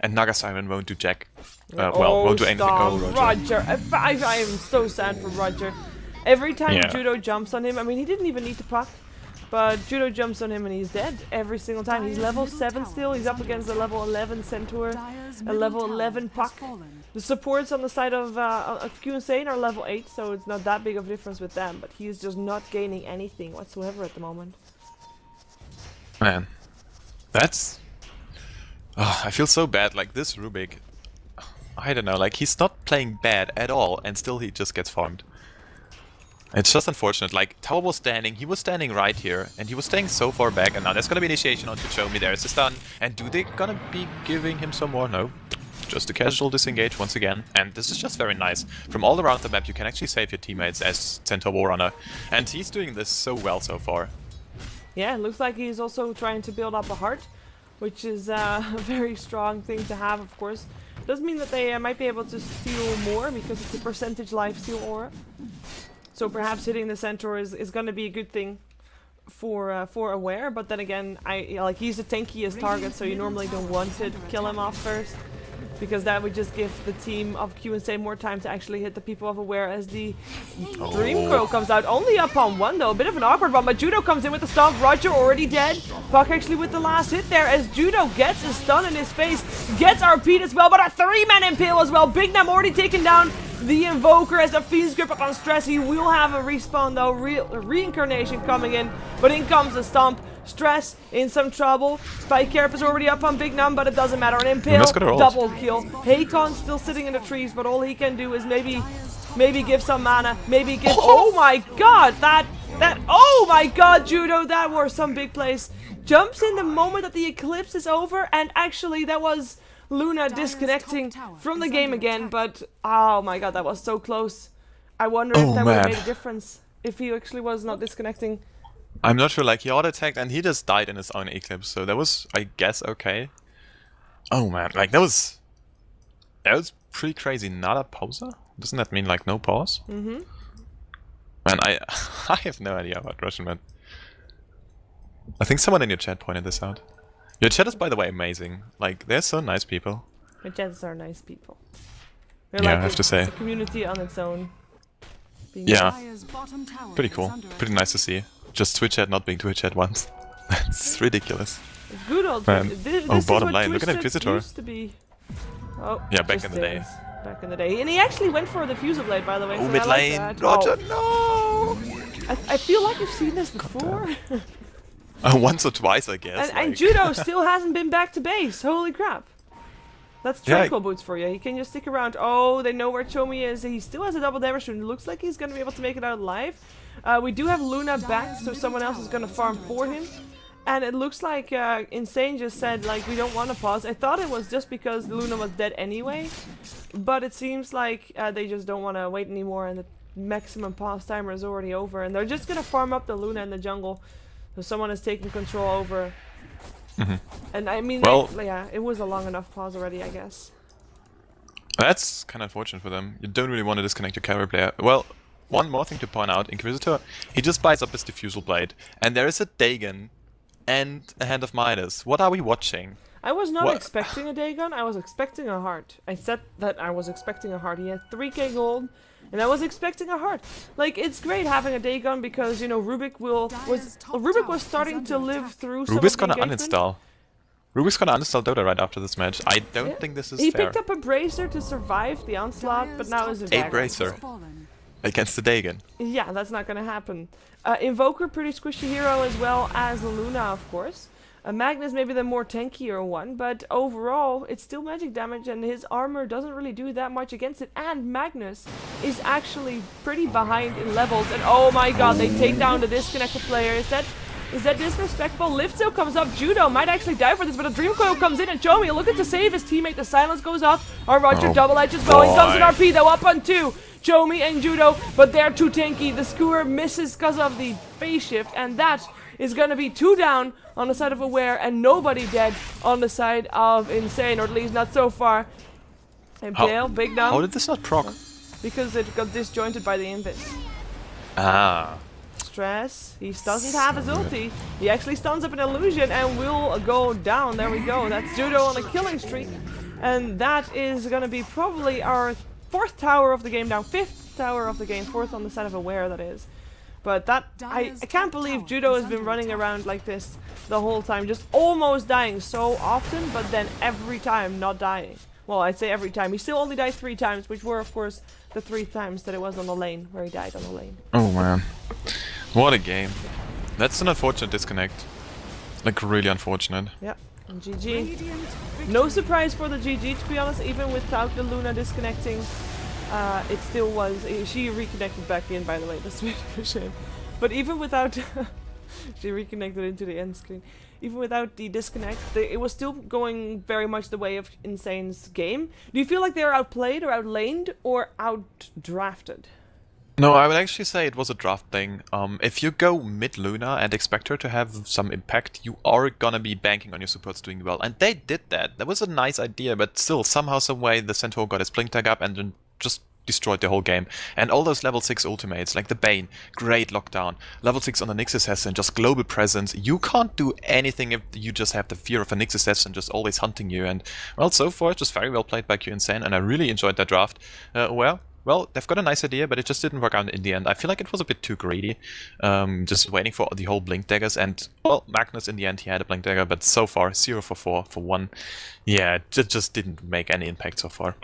and Naga Siren won't do jack. Won't do anything. Oh, Roger. I am so sad for Roger. Every time Judo jumps on him, I mean, he didn't even need to puck. But Judo jumps on him and he's dead every single time. He's level 7 still. He's up against a level 11 Centaur, a level 11 Puck. The supports on the side of Q Insane are level 8, so it's not that big of a difference with them. But he's just not gaining anything whatsoever at the moment. Man, that's I feel so bad. Like this Rubik, I don't know. Like he's not playing bad at all, and still he just gets farmed. It's just unfortunate. Like Tower was standing, he was standing right here, and he was staying so far back. And now there's gonna be initiation onto Chomi. There's a stun, and do they gonna be giving him some more? No. Just a casual disengage once again, and this is just very nice. From all around the map, you can actually save your teammates as Centaur Warrunner, and he's doing this so well so far. Yeah, it looks like he's also trying to build up a heart, which is a very strong thing to have, of course. Doesn't mean that they might be able to steal more, because it's a percentage lifesteal aura. So perhaps hitting the Centaur is going to be a good thing for Aware, but then again, like he's the tankiest target, so you normally don't want to kill him off first, because that would just give the team of QNSA more time to actually hit the people of Aware as the Dream Crow comes out. Only up on one though, a bit of an awkward one, but Judo comes in with the stomp. Roger already dead. Puck actually with the last hit there as Judo gets a stun in his face, gets RP'd as well, but a 3-man impale as well. Big Nam already taken down the Invoker as the Fiend's Grip up on Stress. He will have a respawn though, reincarnation coming in, but in comes the stomp. Stress in some trouble. Spike Carp is already up on Big Num, but it doesn't matter. An Impale, double kill. Hakon still sitting in the trees, but all he can do is maybe give some mana, maybe give. Oh my god, that oh my god, Judo, that were some big plays. Jumps in the moment that the eclipse is over, and actually that was Luna disconnecting from the game again, but oh my god, that was so close. I wonder if that would have made a difference if he actually was not disconnecting. I'm not sure, like he auto-attacked and he just died in his own Eclipse, so that was, I guess, okay. Oh man, like that was pretty crazy. Not a pauser? Doesn't that mean like no pause? Mm-hmm. Man, I have no idea about Russian, man. I think someone in your chat pointed this out. Your chat is, by the way, amazing. Like, they're so nice people. My chats are nice people. They're yeah, like I have to say. A community on its own. Yeah, pretty cool. Pretty nice to see. Just Twitch chat not being Twitch chat once. That's ridiculous. It's good old man. This oh, is bottom what line, look at Twitch Inquisitor. Used to be. Oh, yeah, back in the day. Back in the day. And he actually went for the Fuser Blade, by the way. Oh, so mid lane. Roger, no! I feel like you've seen this before. Once or twice, I guess. And Judo still hasn't been back to base. Holy crap. That's Tranquil Boots for you. He can just stick around. Oh, they know where Chomi is. He still has a double damage, and it looks like he's going to be able to make it out alive. We do have Luna back, so someone else is going to farm for him. And it looks like Insane just said, like, we don't want to pause. I thought it was just because Luna was dead anyway. But it seems like they just don't want to wait anymore, and the maximum pause timer is already over. And they're just going to farm up the Luna in the jungle. So someone is taking control over. Mm-hmm. And I mean, well, yeah, it was a long enough pause already, I guess. That's kind of unfortunate for them. You don't really want to disconnect your carry player. Well, one more thing to point out, Inquisitor, he just buys up his Diffusal Blade. And there is a Dagon and a Hand of Midas. What are we watching? I was not expecting a Dagon, I was expecting a heart. I said that I was expecting a heart. He had 3k gold, and I was expecting a heart. Like, it's great having a Dagon because, you know, Rubik was starting to live through some Rubik's gonna uninstall. Rubik's gonna uninstall Dota right after this match. I don't think this is fair. He picked up a Bracer to survive the onslaught, but now is a Dagon. A Bracer. Against the Dagon. Yeah, that's not gonna happen. Invoker, pretty squishy hero as well as Luna, of course. Magnus maybe the more tankier one, but overall it's still magic damage and his armor doesn't really do that much against it. And Magnus is actually pretty behind in levels, and oh my god, they take down the disconnected player. Is that disrespectful? Lifto comes up, Judo might actually die for this, but a Dream Coil comes in and Chomi looking to save his teammate. The silence goes off. Our Roger double edge as well. He comes in RP though, up on 2. Chomi and Judo, but they're too tanky. The Skewer misses because of the phase shift, and that is gonna be 2 down on the side of Aware and nobody dead on the side of Insane, or at least not so far. Impale, Big down. How did this not proc? Because it got disjointed by the invis. Ah. Stress. He doesn't have his ulti. He actually stuns up an illusion and will go down. There we go. That's Judo on a killing streak. And that is gonna be probably our 4th tower of the game down. 5th tower of the game. 4th on the side of Aware, that is. But that, I can't believe Judo has been running around like this the whole time, just almost dying so often, but then every time not dying. Well, I'd say every time. He still only died 3 times, which were, of course, the 3 times that it was on the lane, where he died on the lane. Oh man. What a game. That's an unfortunate disconnect. Like, really unfortunate. Yeah. And GG. No surprise for the GG, to be honest, even without the Luna disconnecting. It still was. She reconnected back in, by the way. That's really a shame. But even without. She reconnected into the end screen. Even without the disconnect, it was still going very much the way of Insane's game. Do you feel like they were outplayed or outlaned or outdrafted? No, I would actually say it was a draft thing. If you go mid-Luna and expect her to have some impact, you are gonna be banking on your supports doing well. And they did that. That was a nice idea, but still, somehow, some way, the Centaur got his blink tag up and then just destroyed the whole game. And all those level 6 ultimates, like the Bane, great lockdown. Level 6 on the Nyx Assassin, just global presence. You can't do anything if you just have the fear of a Nyx Assassin just always hunting you. And, well, so far, just very well played by Q Insane, and I really enjoyed that draft. Well, they've got a nice idea, but it just didn't work out in the end. I feel like it was a bit too greedy, just waiting for the whole blink daggers. And, well, Magnus, in the end, he had a blink dagger, but so far, 0 for 4 for 1. Yeah, it just didn't make any impact so far.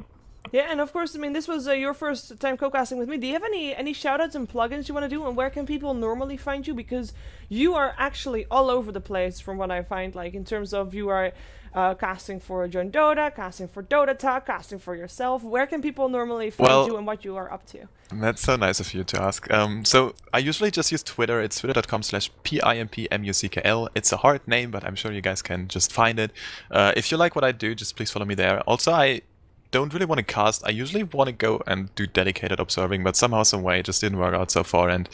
Yeah, and of course, I mean, this was your first time co-casting with me. Do you have any shoutouts and plugins you want to do, and where can people normally find you? Because you are actually all over the place from what I find, like, in terms of you are casting for Join Dota, casting for Dota Talk, casting for yourself. Where can people normally find you and what you are up to? That's so nice of you to ask. So I usually just use Twitter. It's twitter.com/PIMPMUCKL. It's a hard name, but I'm sure you guys can just find it. If you like what I do, just please follow me there. Also, I don't really want to cast. I usually want to go and do dedicated observing, but somehow, some way, it just didn't work out so far. And,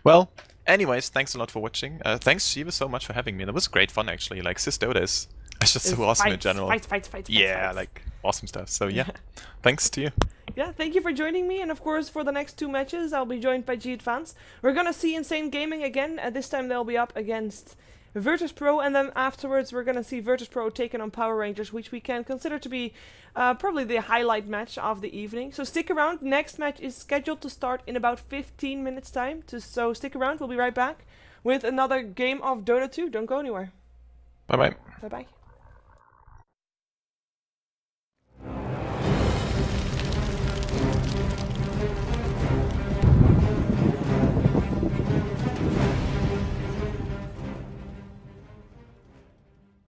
well, anyways, thanks a lot for watching. Thanks, Shiva, so much for having me. That was great fun, actually. Like, Sis Dota is just so awesome in general. Fights. Yeah, like, awesome stuff. So, yeah, thanks to you. Yeah, thank you for joining me, and of course, for the next 2 matches, I'll be joined by G-Advance. We're gonna see Insane Gaming again. This time, they'll be up against Virtus Pro, and then afterwards we're gonna see Virtus Pro taking on Power Rangers, which we can consider to be probably the highlight match of the evening. So stick around. Next match is scheduled to start in about 15 minutes time. So stick around. We'll be right back with another game of Dota 2. Don't go anywhere. Bye-bye. Bye-bye.